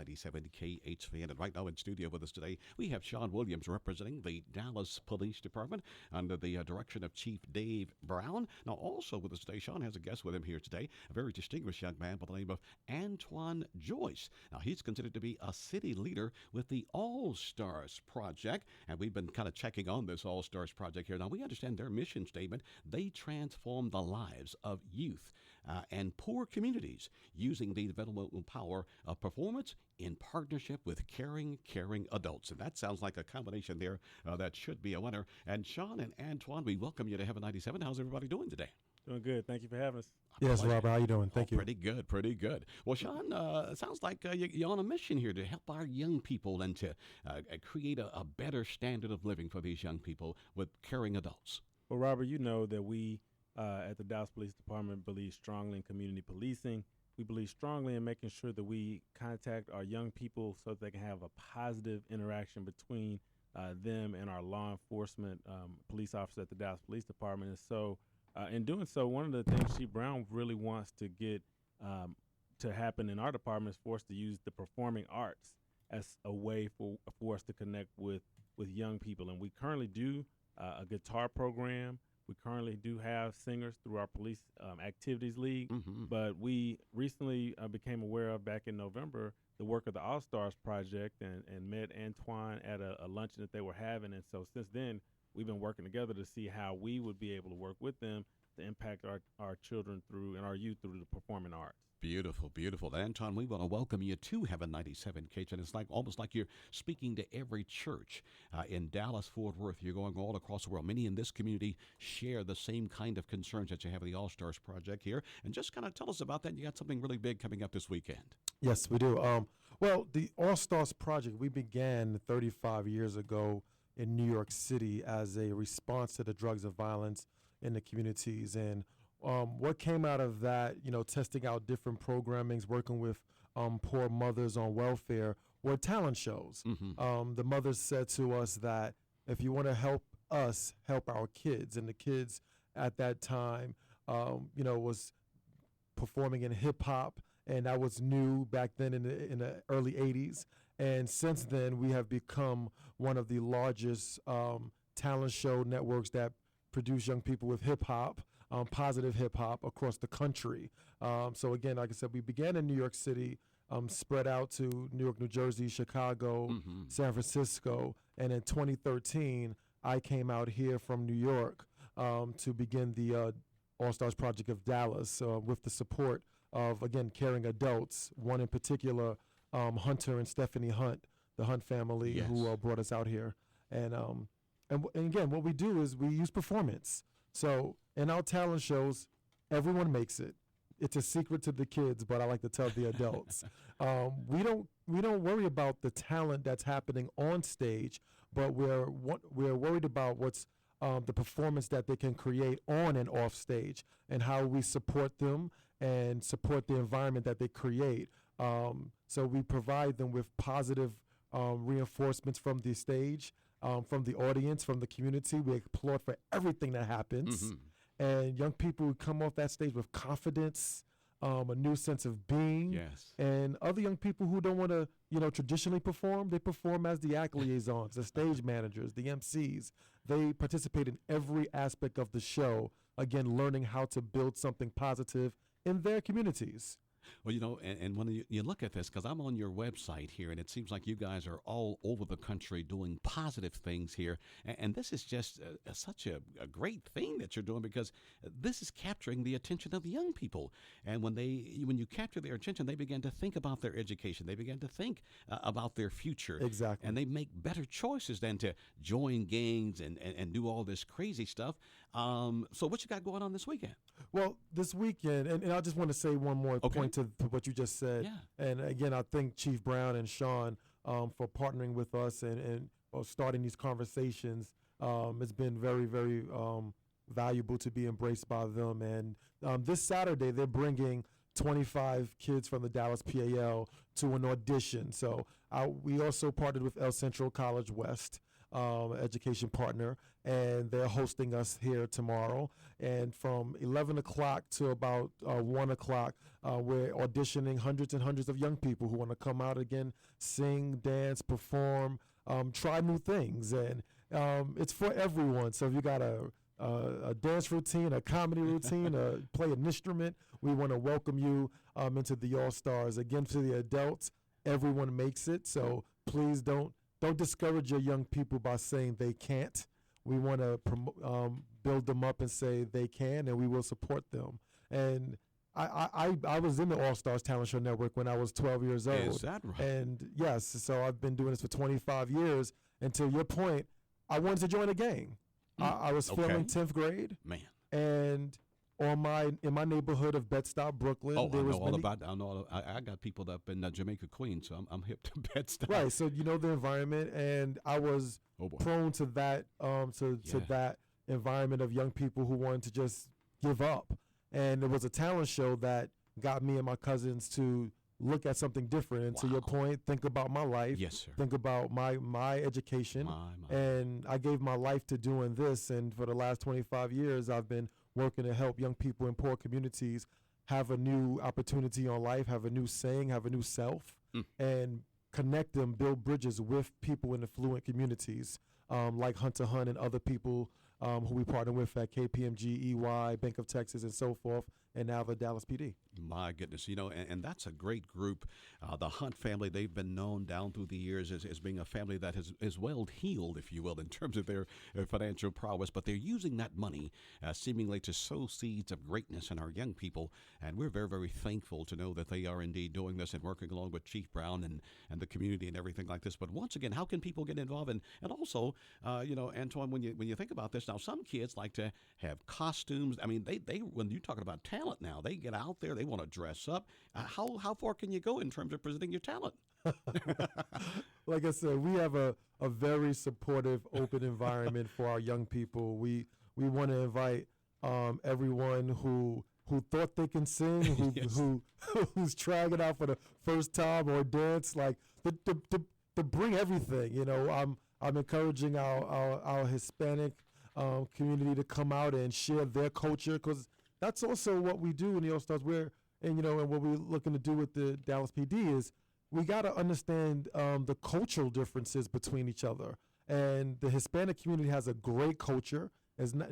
97 KHVN. And right now in studio with us today, we have Shawn Williams representing the Dallas Police Department under the direction of Chief Dave Brown. Now, also with us today, Shawn has a guest with him here today, a very distinguished young man by the name of Antoine Joyce. Now, he's considered to be a city leader with the All Stars Project, and we've been kind of checking on this All Stars Project here. Now, we understand their mission statement: they transform the lives of youth and poor communities using the developmental power of performance in partnership with caring adults. And that sounds like a combination there that should be a winner. And Shawn and Antoine, we welcome you to Heaven 97. How's everybody doing today? Doing good. Thank you for having us. Yes, Robert. How you doing? Thank you. Pretty good. Well, Shawn, it sounds like you're on a mission here to help our young people and to create a better standard of living for these young people with caring adults. Well, Robert, you know that we at the Dallas Police Department believe strongly in community policing. We believe strongly in making sure that we contact our young people so that they can have a positive interaction between them and our law enforcement police officers at the Dallas Police Department. And so in doing so, one of the things Chief Brown really wants to get to happen in our department is for us to use the performing arts as a way for us to connect with young people. And we currently do a guitar program. We currently do have singers through our Police Activities League, but we recently became aware of, back in November, the work of the All Stars Project and met Antoine at a luncheon that they were having. And so since then, we've been working together to see how we would be able to work with them to impact our children through and our youth through the performing arts. Beautiful. Anton, we want to welcome you to Heaven 97, KH, and it's almost like you're speaking to every church in Dallas, Fort Worth. You're going all across the world. Many in this community share the same kind of concerns that you have with the All Stars Project here. And just kind of tell us about that. You got something really big coming up this weekend. Yes, we do. Well, the All Stars Project, we began 35 years ago in New York City as a response to the drugs and violence in the communities. And what came out of that, testing out different programmings, working with poor mothers on welfare, were talent shows. The mothers said to us that if you want to help us help our kids, and the kids at that time, was performing in hip hop, and that was new back then in the early 80s. And since then, we have become one of the largest talent show networks that produce young people with hip hop, positive hip hop across the country. So again, like I said, we began in New York City, spread out to New York, New Jersey, Chicago, San Francisco, and in 2013, I came out here from New York to begin the All Stars Project of Dallas with the support of, again, caring adults. One in particular, Hunter and Stephanie Hunt, the Hunt family, yes, who brought us out here. And again, what we do is we use performance. So in our talent shows, everyone makes it. It's a secret to the kids, but I like to tell the adults. We don't worry about the talent that's happening on stage, but we're worried about what's the performance that they can create on and off stage, and how we support them and support the environment that they create. So we provide them with positive reinforcements from the stage, from the audience, from the community. We applaud for everything that happens. And young people who come off that stage with confidence, a new sense of being. Yes. And other young people who don't want to, traditionally perform, they perform as the act liaisons, the stage managers, the MCs. They participate in every aspect of the show, again, learning how to build something positive in their communities. Well, and when you look at this, because I'm on your website here, and it seems like you guys are all over the country doing positive things here. And this is just such a great thing that you're doing, because this is capturing the attention of the young people. And when you capture their attention, they begin to think about their education. They begin to think about their future. Exactly. And they make better choices than to join gangs and do all this crazy stuff. So what you got going on this weekend? Well, this weekend, and I just want to say one more point to what you just said. Yeah. And again, I thank Chief Brown and Shawn for partnering with us and starting these conversations. It's been very, very valuable to be embraced by them. And this Saturday, they're bringing 25 kids from the Dallas PAL to an audition. So we also partnered with El Centro College West. education partner, and they're hosting us here tomorrow. And from 11 o'clock to about 1 o'clock, we're auditioning hundreds and hundreds of young people who want to come out again, sing, dance, perform, try new things. And it's for everyone. So if you got a dance routine, a comedy routine, play an instrument, we want to welcome you into the All-Stars. Again, to the adults, everyone makes it. So please don't discourage your young people by saying they can't. We want to build them up and say they can, and we will support them. And I was in the All-Stars Talent Show Network when I was 12 years old. Is that right? And yes, so I've been doing this for 25 years. And to your point, I wanted to join a gang. I was filming 10th grade. Man. And in my neighborhood of Bed-Stuy, Brooklyn. Oh, I know all about. I got people up in Jamaica, Queens, so I'm hip to Bed-Stuy. Right, so you know the environment, and I was prone to that, to that environment of young people who wanted to just give up. And there was a talent show that got me and my cousins to look at something different. And to your point, think about my life. Yes, sir. Think about my education. My. And I gave my life to doing this. And for the last 25 years, I've been working to help young people in poor communities have a new opportunity on life, have a new saying, have a new self, and connect them, build bridges with people in affluent communities like Hunter Hunt and other people who we partner with at KPMG, EY, Bank of Texas, and so forth, and now the Dallas PD. My goodness, and that's a great group. The Hunt family, they've been known down through the years as being a family that is well-heeled, if you will, in terms of their financial prowess, but they're using that money seemingly to sow seeds of greatness in our young people, and we're very, very thankful to know that they are indeed doing this and working along with Chief Brown and the community and everything like this. But once again, how can people get involved? And also, Antoine, when you think about this, now some kids like to have costumes. I mean, they when you're talking about talent now, they get out there, they want to dress up. How far can you go in terms of presenting your talent? Like I said, we have a very supportive, open environment for our young people. We want to invite everyone who thought they can sing, who's trying it out for the first time or dance, like to bring everything. I'm encouraging our Hispanic community to come out and share their culture, because that's also what we do in the All-Stars. And what we're looking to do with the Dallas PD is we got to understand the cultural differences between each other. And the Hispanic community has a great culture.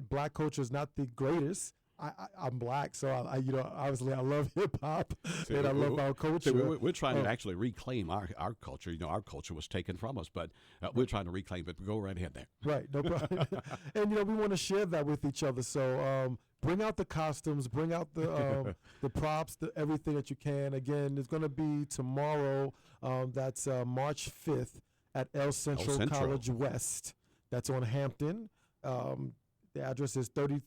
Black culture is not the greatest. I'm black, so obviously I love hip hop and I love our culture. We're trying to actually reclaim our culture. Our culture was taken from us, but we're trying to reclaim it. Go right ahead there. Right, no problem. And we want to share that with each other. So bring out the costumes, bring out the props, everything that you can. Again, it's going to be tomorrow. That's March 5th at El Centro College West. That's on Hampton. The address is 30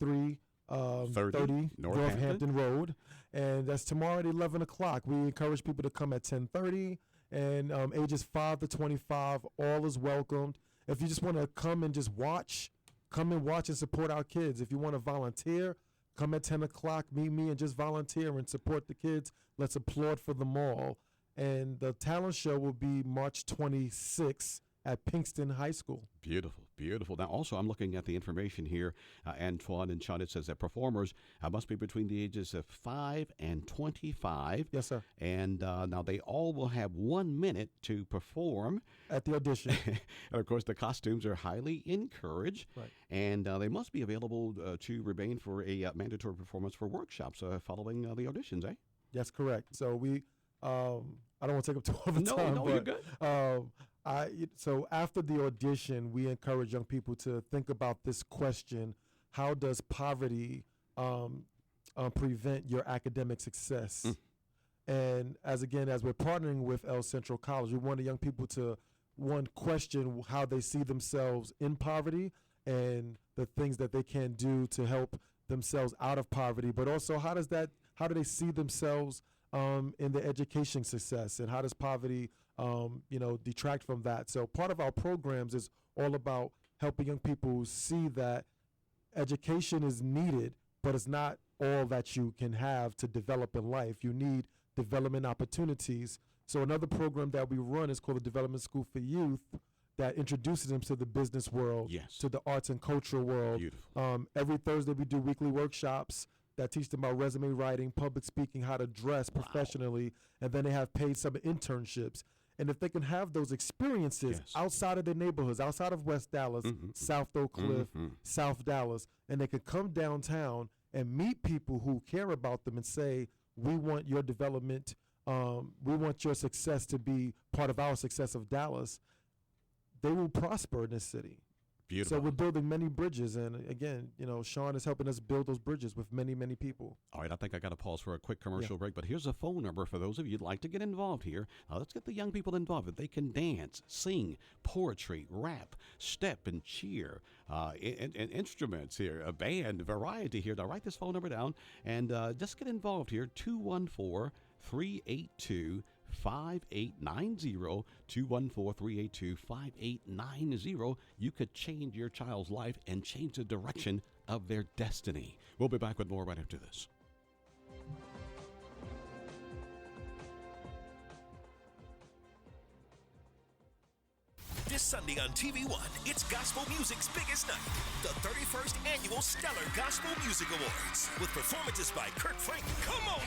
Northampton Road, and that's tomorrow at 11 o'clock. We encourage people to come at 10:30, and ages 5 to 25, all is welcomed. If you just want to come and just watch, come and watch and support our kids. If you want to volunteer, come at 10 o'clock, meet me and just volunteer and support the kids. Let's applaud for them all. And the talent show will be March 26th at Pinkston High School. Beautiful, beautiful. Now, also, I'm looking at the information here, Antoine and Shawn. It says that performers must be between the ages of 5 and 25. Yes, sir. And now they all will have 1 minute to perform at the audition. And, of course, the costumes are highly encouraged. Right. And they must be available to remain for a mandatory performance for workshops following the auditions, eh? That's correct. So we, I don't want to take up too much of the time. No, but, you're good. So after the audition, we encourage young people to think about this question: how does poverty prevent your academic success? And as we're partnering with El Centro College, we want the young people to question how they see themselves in poverty and the things that they can do to help themselves out of poverty, but also how do they see themselves in their education success, and how does poverty detract from that? So part of our programs is all about helping young people see that education is needed, but it's not all that you can have to develop in life. You need development opportunities. So another program that we run is called the Development School for Youth that introduces them to the business world, Yes. to the arts and cultural world. Beautiful. Every Thursday we do weekly workshops that teach them about resume writing, public speaking, how to dress professionally, and then they have paid summer internships. And if they can have those experiences Yes. outside of their neighborhoods, outside of West Dallas, South Oak Cliff, South Dallas, and they can come downtown and meet people who care about them and say, we want your development, we want your success to be part of our success of Dallas, they will prosper in this city. Beautiful. So we're building many bridges, and again, Shawn is helping us build those bridges with many, many people. All right, I think I got to pause for a quick commercial break, but here's a phone number for those of you who'd like to get involved here. Let's get the young people involved. They can dance, sing, poetry, rap, step, and cheer, and instruments here, a band, variety here. Now, write this phone number down and just get involved here, 214-382-5890, 214-382-5890. You could change your child's life and change the direction of their destiny. We'll be back with more right after this. This Sunday on TV One, it's gospel music's biggest night, the 31st Annual Stellar Gospel Music Awards, with performances by Kirk Franklin, come on,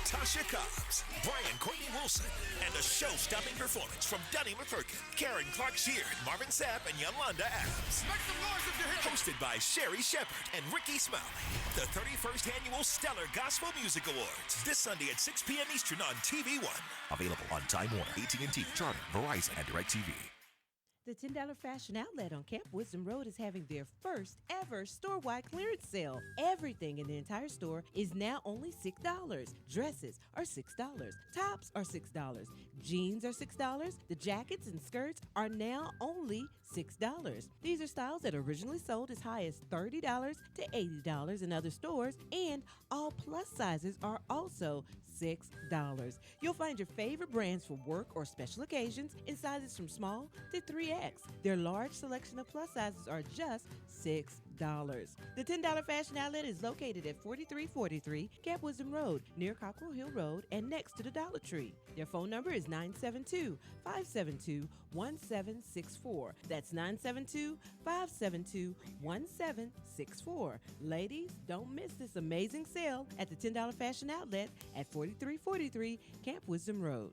Tasha Cobbs, Brian Courtney Wilson, and a show-stopping performance from Donnie McClurkin, Karen Clark Sheard, Marvin Sapp, and Yolanda Adams. Make some noise if you're here. Hosted by Sherry Shepard and Ricky Smiley. The 31st Annual Stellar Gospel Music Awards, this Sunday at 6 p.m. Eastern on TV One. Available on Time Warner, AT&T, Charter, Verizon, and DirecTV. The $10 Fashion Outlet on Camp Wisdom Road is having their first ever store-wide clearance sale. Everything in the entire store is now only $6. Dresses are $6. Tops are $6. Jeans are $6. The jackets and skirts are now only $6. These are styles that originally sold as high as $30 to $80 in other stores, and all plus sizes are also $6. You'll find your favorite brands for work or special occasions in sizes from small to 3X. Their large selection of plus sizes are just $6. The $10 Fashion Outlet is located at 4343 Camp Wisdom Road, near Cockrell Hill Road and next to the Dollar Tree. Their phone number is 972-572-1764. That's 972-572-1764. Ladies, don't miss this amazing sale at the $10 Fashion Outlet at 4343 Camp Wisdom Road.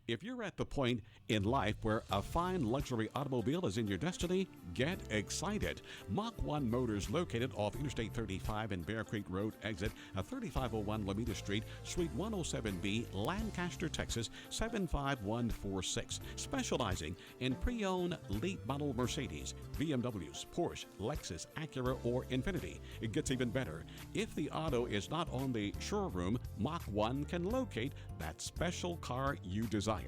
If you're at the point in life where a fine luxury automobile is in your destiny, get excited. Mach 1 Motors, located off Interstate 35 and Bear Creek Road exit, 3501 Lamita Street, Suite 107B, Lancaster, Texas, 75146. Specializing in pre-owned late model Mercedes, BMWs, Porsche, Lexus, Acura, or Infiniti. It gets even better. If the auto is not on the showroom, Mach 1 can locate that special car you desire.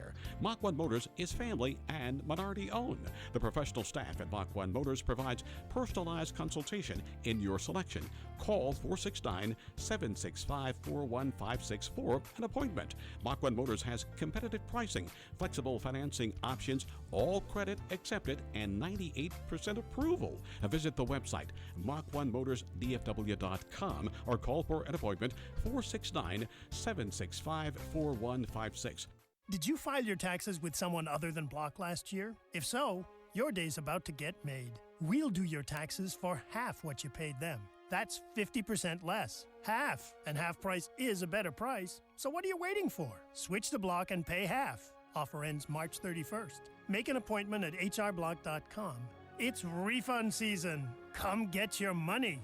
Mach 1 Motors is family and minority owned. The professional staff at Mach 1 Motors provides personalized consultation in your selection. Call 469-765-4156 for an appointment. Mach 1 Motors has competitive pricing, flexible financing options, all credit accepted, and 98% approval. Visit the website Mach1MotorsDFW.com or call for an appointment 469-765-4156. Did you file your taxes with someone other than Block last year? If so, your day's about to get made. We'll do your taxes for half what you paid them. That's 50% less. Half, and half price is a better price. So what are you waiting for? Switch to Block and pay half. Offer ends March 31st. Make an appointment at hrblock.com. It's refund season. Come get your money.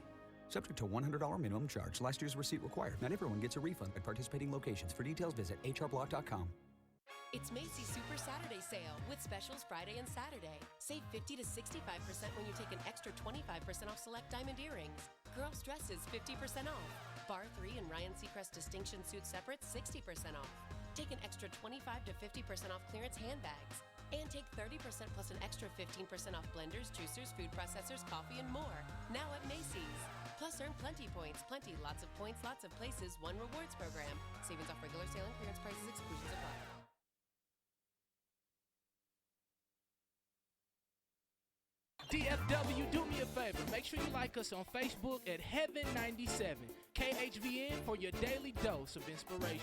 Subject to $100 minimum charge. Last year's receipt required. Not everyone gets a refund at participating locations. For details, visit hrblock.com. It's Macy's Super Saturday Sale with specials Friday and Saturday. Save 50 to 65% when you take an extra 25% off select diamond earrings. Girls' dresses 50% off. Bar 3 and Ryan Seacrest Distinction Suit Separate 60% off. Take an extra 25 to 50% off clearance handbags. And take 30% plus an extra 15% off blenders, juicers, food processors, coffee, and more. Now at Macy's. Plus earn plenty points. Plenty, lots of points, lots of places, one rewards program. Savings off regular sale and clearance prices, exclusions apply. DFW, do me a favor. Make sure you like us on Facebook at Heaven 97, KHVN for your daily dose of inspiration.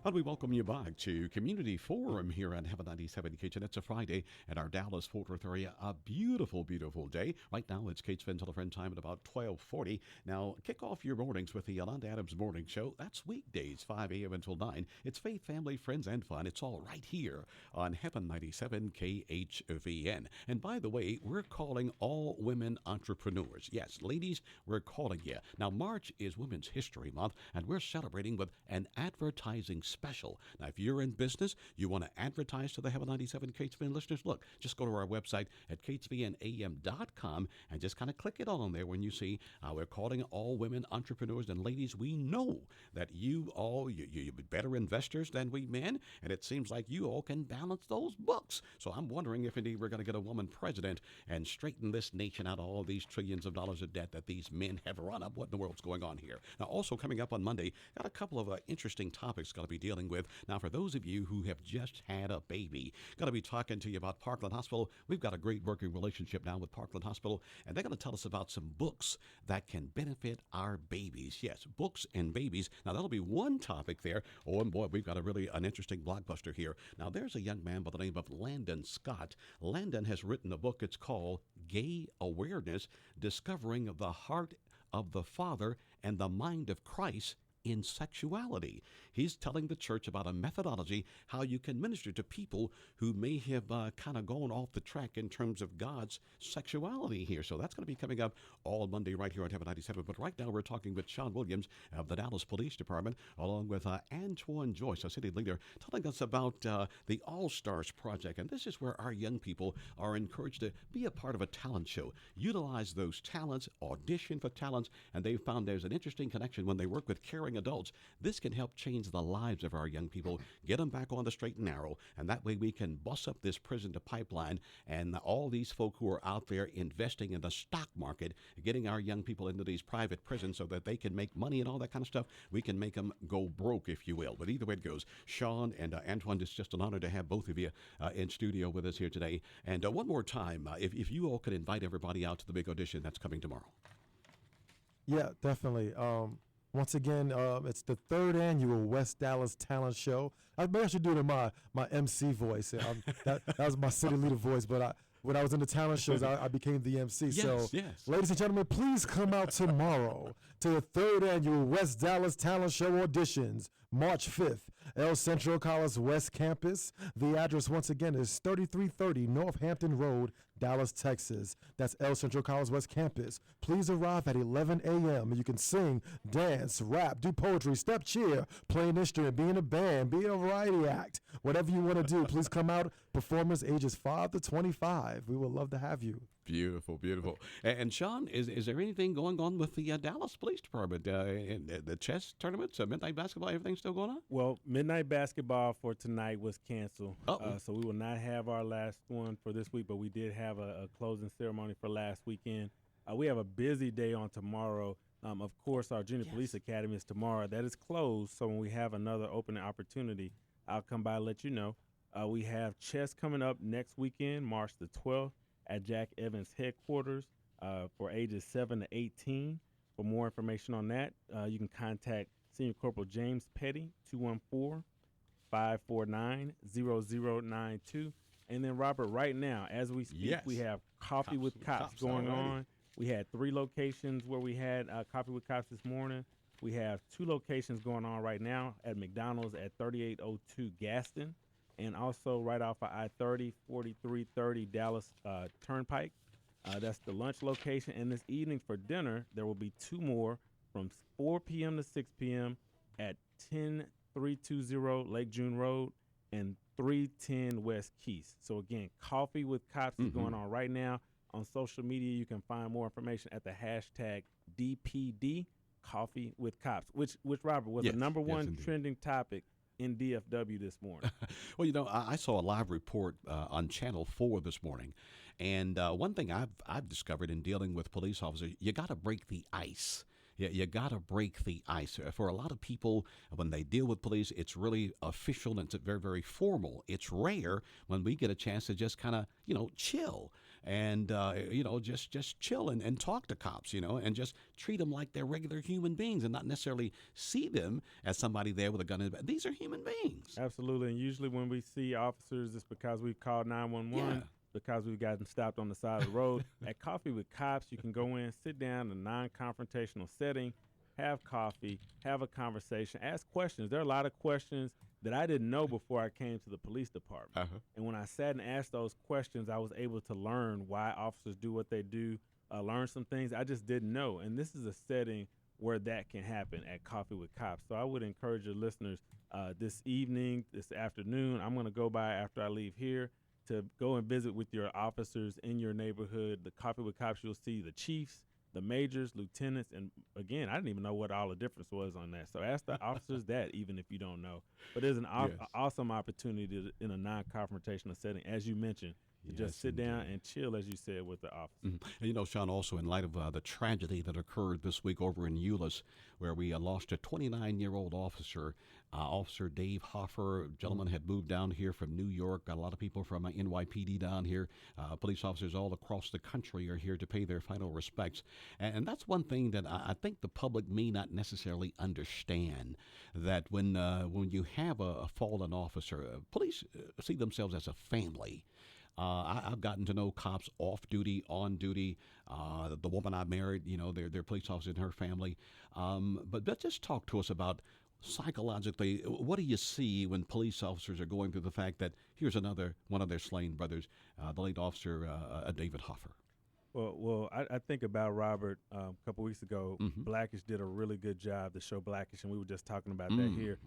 And we welcome you back to Community Forum here on Heaven 97 KHVN. It's a Friday in our Dallas-Fort Worth area. A beautiful, beautiful day. Right now, it's KHVN Telefriend time at about 12:40. Now, kick off your mornings with the Yolanda Adams Morning Show. That's weekdays, 5 a.m. until 9. It's faith, family, friends, and fun. It's all right here on Heaven 97 KHVN. And by the way, we're calling all women entrepreneurs. Yes, ladies, we're calling you. Now, March is Women's History Month, and we're celebrating with an advertising special. Now, if you're in business, you want to advertise to the Heaven 97 KHVN listeners, look, just go to our website at khvnam.com and just kind of click it on there when you see we're calling all women entrepreneurs. And ladies, we know that you all, you're better investors than we men, and it seems like you all can balance those books. So I'm wondering if indeed we're going to get a woman president and straighten this nation out of all these trillions of dollars of debt that these men have run up. What in the world's going on here? Now, also coming up on Monday, got a couple of interesting topics got to be dealing with. Now, for those of you who have just had a baby, got to be talking to you about Parkland Hospital. We've got a great working relationship now with Parkland Hospital, and they're going to tell us about some books that can benefit our babies. Yes, books and babies. Now, that'll be one topic there. Oh, and boy, we've got an interesting blockbuster here. Now, there's a young man by the name of Landon Scott. Landon has written a book. It's called Gay Awareness, Discovering the Heart of the Father and the Mind of Christ in Sexuality. He's telling the church about a methodology, how you can minister to people who may have kind of gone off the track in terms of God's sexuality here. So that's going to be coming up all Monday right here on Heaven 97. But right now we're talking with Shawn Williams of the Dallas Police Department, along with Antoine Joyce, a city leader, telling us about the All-Stars Project. And this is where our young people are encouraged to be a part of a talent show, utilize those talents, audition for talents, and they've found there's an interesting connection when they work with caring adults. This can help change the lives of our young people, get them back on the straight and narrow, and that way we can bust up this prison to pipeline and all these folk who are out there investing in the stock market, getting our young people into these private prisons so that they can make money and all that kind of stuff. We can make them go broke, if you will. But either way it goes, Shawn and Antoine, it's just an honor to have both of you in studio with us here today. And one more time, if you all could invite everybody out to the big audition that's coming tomorrow. Yeah, definitely. Once again, it's the 3rd annual West Dallas Talent Show. Maybe I should do it in my MC voice. That was my city leader voice, but when I was in the talent shows, I became the MC. Yes. Ladies and gentlemen, please come out tomorrow to the 3rd annual West Dallas Talent Show auditions, March 5th, El Centro College West Campus. The address, once again, is 3330 Northampton Road, Dallas, Texas. That's El Centro College West Campus. Please arrive at 11 a.m. You can sing, dance, rap, do poetry, step cheer, play an instrument, be in a band, be in a variety act. Whatever you want to do, please come out. Performers ages 5 to 25. We would love to have you. Beautiful, beautiful. And Shawn, is there anything going on with the Dallas Police Department? The chess tournaments, midnight basketball, everything still going on? Well, midnight basketball for tonight was canceled. So we will not have our last one for this week, but we did have a closing ceremony for last weekend. We have a busy day on tomorrow. Of course, our Junior Police Academy is tomorrow. That is closed, so when we have another opening opportunity, I'll come by and let you know. We have chess coming up next weekend, March the 12th, at Jack Evans headquarters for ages 7 to 18. For more information on that, you can contact Senior Corporal James Petty, 214-549-0092. And then, Robert, right now, as we speak, we have Coffee with Cops going on. We had 3 locations where we had Coffee with Cops this morning. We have 2 locations going on right now at McDonald's at 3802 Gaston, and also right off of I-30, 4330 Dallas Turnpike. That's the lunch location. And this evening for dinner, there will be 2 more from 4 p.m. to 6 p.m. at 10320 Lake June Road and 310 West Keys. So again, Coffee with Cops is going on right now. On social media, you can find more information at the hashtag DPD Coffee with Cops, which Robert was the number one trending topic in DFW this morning. Well, I saw a live report on Channel 4 this morning, and one thing I've discovered in dealing with police officers, you got to break the ice. You got to break the ice. For a lot of people, when they deal with police, it's really official and it's very, very formal. It's rare when we get a chance to just kind of, chill. and just chill and talk to cops, and just treat them like they're regular human beings and not necessarily see them as somebody there with a gun in the back. These are human beings. Absolutely, and usually when we see officers, it's because we've called 911. Yeah. Because we've gotten stopped on the side of the road. At Coffee with Cops, you can go in, sit down in a non-confrontational setting, have coffee, have a conversation, ask questions. There are a lot of questions that I didn't know before I came to the police department. Uh-huh. And when I sat and asked those questions, I was able to learn why officers do what they do, learn some things I just didn't know. And this is a setting where that can happen at Coffee with Cops. So I would encourage your listeners this evening, this afternoon, I'm going to go by after I leave here, to go and visit with your officers in your neighborhood. The Coffee with Cops, you'll see the chiefs, the majors, lieutenants, and again, I didn't even know what all the difference was on that. So ask the officers that, even if you don't know. But there's an awesome opportunity in a non-confrontational setting, as you mentioned, to just sit down and chill, as you said, with the officer. And Shawn, also in light of the tragedy that occurred this week over in Euless, where we lost a 29-year-old officer, Officer Dave Hoffer. Gentleman had moved down here from New York. Got a lot of people from NYPD down here. Police officers all across the country are here to pay their final respects. And that's one thing that I think the public may not necessarily understand, that when you have a fallen officer, police see themselves as a family. I've gotten to know cops off duty, on duty. The woman I married, they're police officers in her family. But just talk to us about psychologically, what do you see when police officers are going through the fact that here's one of their slain brothers, the late officer David Hoffer? Well, I think about Robert a couple weeks ago. Blackish did a really good job to show Blackish, and we were just talking about that here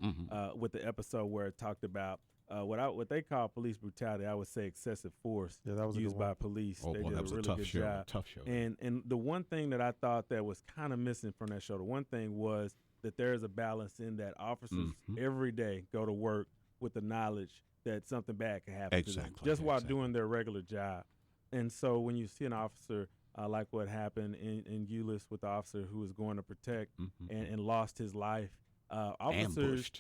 with the episode where it talked about what they call police brutality. I would say excessive force used by police. Oh, they boy, did that was a really tough good show. job. Tough show. And the one thing that I thought that was kind of missing from that show, the one thing was that there is a balance in that officers every day go to work with the knowledge that something bad can happen to them, just while doing their regular job. And so when you see an officer like what happened in Euless with the officer who was going to protect and lost his life, officers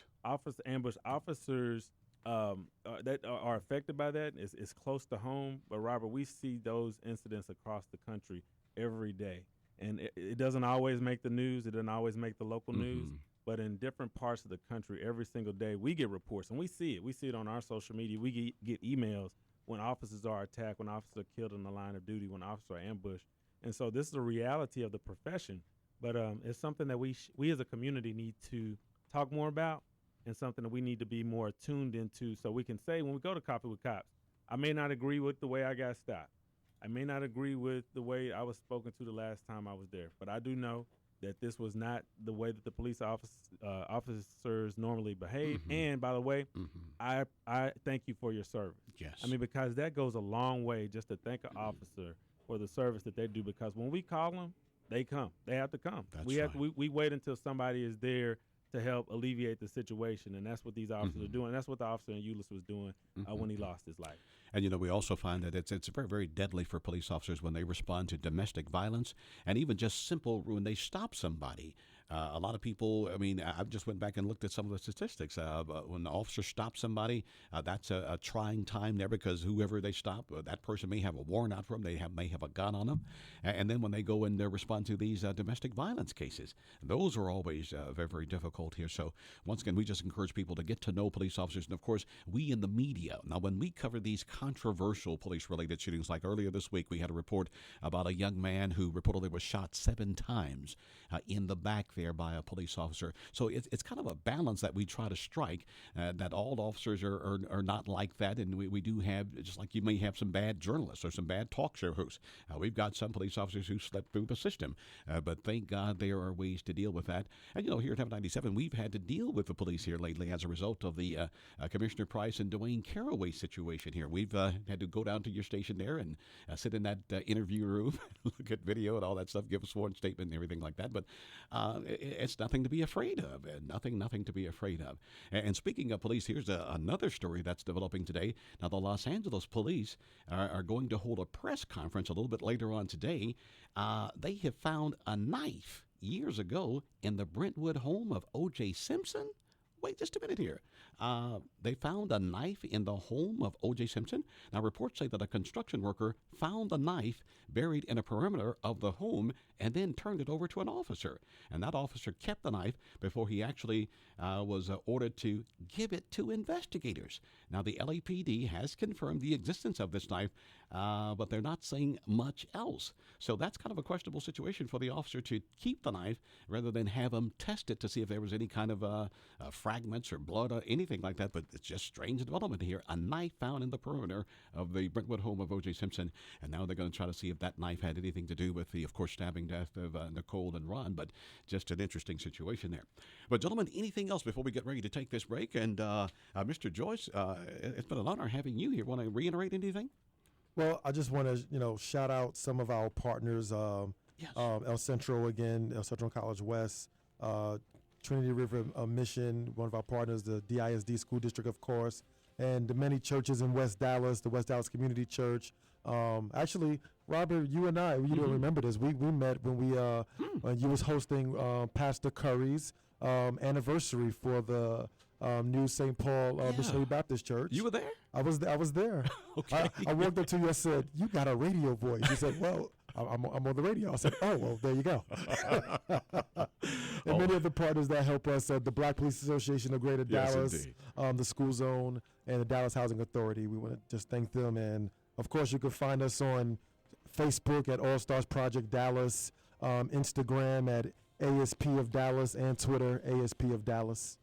that are affected by that is close to home. But Robert, we see those incidents across the country every day. And it doesn't always make the news. It doesn't always make the local news. But in different parts of the country, every single day, we get reports. And we see it. We see it on our social media. We get emails when officers are attacked, when officers are killed in the line of duty, when officers are ambushed. And so this is a reality of the profession. But it's something that we as a community need to talk more about, and something that we need to be more tuned into, so we can say when we go to Coffee with Cops, I may not agree with the way I got stopped. I may not agree with the way I was spoken to the last time I was there, but I do know that this was not the way that the police officers normally behave. And by the way, I thank you for your service. Yes. I mean, because that goes a long way, just to thank an officer for the service that they do, because when we call them, they come. They have to come. We wait until somebody is there to help alleviate the situation, and that's what these officers are doing. That's what the officer in Euless was doing when he lost his life. And we also find that it's very, very deadly for police officers when they respond to domestic violence, and even just simple when they stop somebody. A lot of people, I just went back and looked at some of the statistics. When the officer stops somebody, that's a trying time there, because whoever they stop, that person may have a warrant out for them. They may have a gun on them. And then when they go and respond to these domestic violence cases, those are always very, very difficult here. So once again, we just encourage people to get to know police officers. And of course, we in the media, now when we cover these controversial police-related shootings, like earlier this week, we had a report about a young man who reportedly was shot 7 times in the back there by a police officer. So it's kind of a balance that we try to strike, that all officers are not like that. And we do have, just like you may have some bad journalists or some bad talk show hosts, we've got some police officers who slept through the system. But thank God there are ways to deal with that. And, here at 97, we've had to deal with the police here lately as a result of the Commissioner Price and Dwayne Caraway situation here. We've had to go down to your station there and sit in that interview room, look at video and all that stuff, give a sworn statement and everything like that. But it's nothing to be afraid of, nothing to be afraid of. And speaking of police, here's another story that's developing today. Now, the Los Angeles police are going to hold a press conference a little bit later on today. They have found a knife years ago in the Brentwood home of O.J. Simpson. wait just a minute here. They found a knife in the home of O.J. Simpson. Now, reports say that a construction worker found the knife buried in a perimeter of the home and then turned it over to an officer. And that officer kept the knife before he actually was ordered to give it to investigators. Now, the LAPD has confirmed the existence of this knife, but they're not saying much else. So that's kind of a questionable situation for the officer to keep the knife rather than have him test it to see if there was any kind of fragments or blood or anything like that. But it's just strange development here. A knife found in the perimeter of the Brentwood home of O.J. Simpson. And now they're going to try to see if that knife had anything to do with the, of course, stabbing death of Nicole and Ron. But just an interesting situation there. But, gentlemen, anything else before we get ready to take this break? And Mr. Joyce, it's been an honor having you here. Want to reiterate anything? Well, I just want to, shout out some of our partners, Yes. El Centro again, El Centro College West, Trinity River Mission, one of our partners, the DISD School District, of course, and the many churches in West Dallas, the West Dallas Community Church. Actually, Robert, you and I, you don't remember this. We met when when you was hosting Pastor Curry's anniversary for the New St. Paul Missionary Baptist Church. You were there? I was there. Okay. I walked up to you. I said, "You got a radio voice." You said, "Well, I'm on the radio." I said, "Oh, well, there you go." And many of the partners that help us, the Black Police Association of Greater Dallas, the School Zone, and the Dallas Housing Authority. We want to just thank them. And of course, you can find us on Facebook at All Stars Project Dallas, Instagram at ASP of Dallas, and Twitter ASP of Dallas.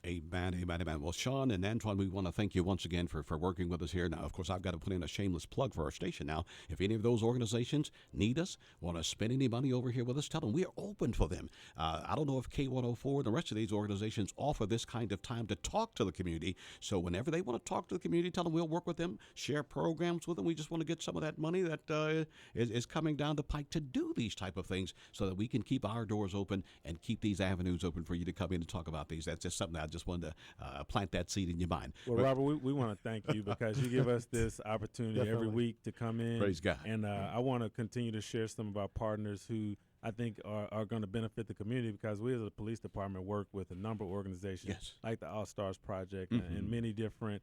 Amen, amen, amen. Well, Shawn and Antoine, we want to thank you once again for working with us here. Now, of course, I've got to put in a shameless plug for our station now. If any of those organizations need us, want to spend any money over here with us, tell them we are open for them. I don't know if K104 and the rest of these organizations offer this kind of time to talk to the community. So whenever they want to talk to the community, tell them we'll work with them, share programs with them. We just want to get some of that money that is coming down the pike to do these type of things so that we can keep our doors open and keep these avenues open for you to come in and talk about these. That's just something that I just wanted to plant that seed in your mind. Well, Robert, we want to thank you because you give us this opportunity every week to come in. Praise God. And I want to continue to share some of our partners who I think are going to benefit the community because we as a police department work with a number of organizations like the All Stars Project and many different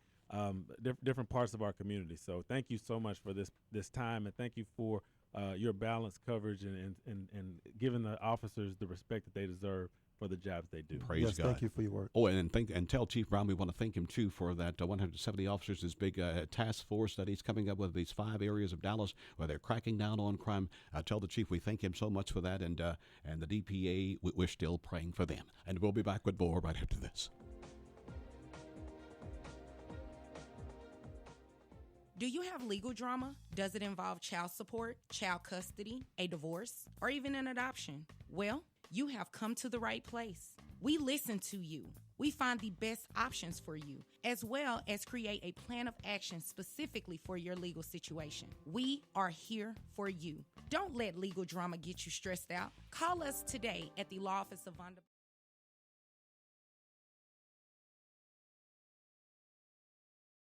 different parts of our community. So thank you so much for this time, and thank you for your balanced coverage and giving the officers the respect that they deserve for the jobs they do. Praise God. Thank you for your work. Oh, and tell Chief Brown we want to thank him too for that 170 officers, this big task force that he's coming up with, these 5 areas of Dallas where they're cracking down on crime. Tell the chief we thank him so much for that, and the DPA, we're still praying for them. And we'll be back with more right after this. Do you have legal drama? Does it involve child support, child custody, a divorce, or even an adoption? Well, you have come to the right place. We listen to you. We find the best options for you, as well as create a plan of action specifically for your legal situation. We are here for you. Don't let legal drama get you stressed out. Call us today at the Law Office of Vonda.